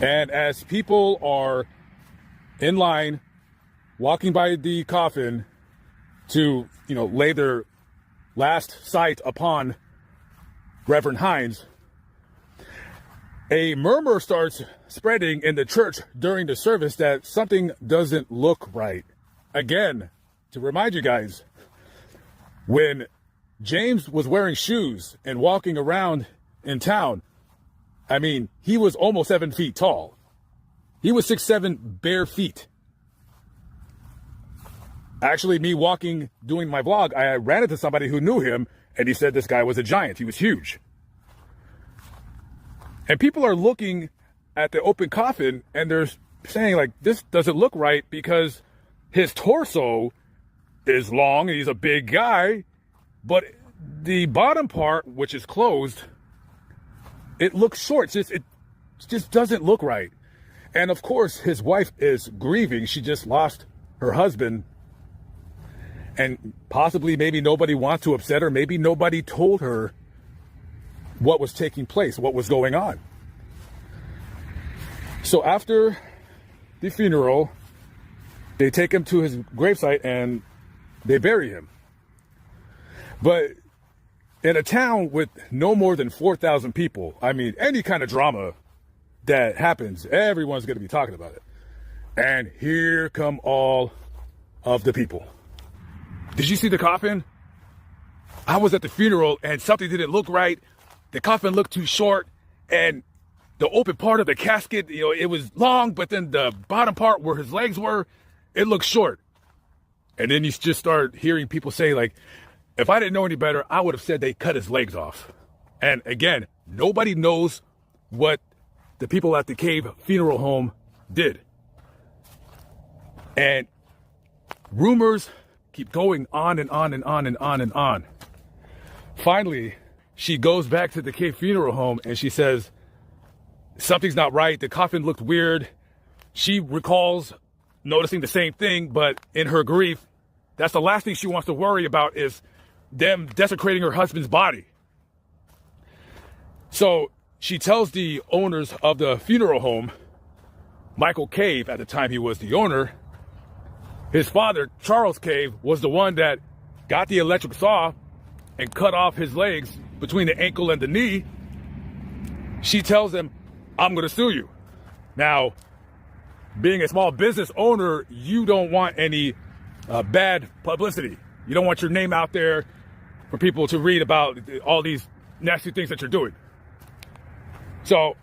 And as people are in line, walking by the coffin to, lay their last sight upon Reverend Hines, a murmur starts spreading in the church during the service that something doesn't look right. Again, to remind you guys, when James was wearing shoes and walking around in town, he was almost 7 feet tall. He was 6'7", bare feet. Actually, me doing my vlog, I ran into somebody who knew him, and he said this guy was a giant. He was huge. And people are looking at the open coffin, and they're saying, like, this doesn't look right because his torso is long, and he's a big guy, but the bottom part, which is closed, it looks short. It just doesn't look right. And of course, his wife is grieving. She just lost her husband. And possibly maybe nobody wants to upset her. Maybe nobody told her what was taking place, what was going on. So after the funeral, they take him to his gravesite and they bury him. But in a town with no more than 4,000 people, any kind of drama that happens, everyone's going to be talking about it. And here come all of the people. Did you see the coffin? I was at the funeral and something didn't look right. The coffin looked too short, and the open part of the casket, it was long, but then the bottom part where his legs were, it looked short. And then you just start hearing people say, like, if I didn't know any better, I would have said they cut his legs off. And again, nobody knows what the people at the Cave Funeral Home did. And rumors keep going on and on and on and on and on. Finally, she goes back to the Cave Funeral Home and she says, something's not right. The coffin looked weird. She recalls noticing the same thing, but in her grief, that's the last thing she wants to worry about is them desecrating her husband's body. So she tells the owners of the funeral home, Michael Cave, at the time he was the owner, his father, Charles Cave, was the one that got the electric saw and cut off his legs between the ankle and the knee. She tells him, I'm going to sue you. Now, being a small business owner, you don't want any bad publicity. You don't want your name out there for people to read about all these nasty things that you're doing. So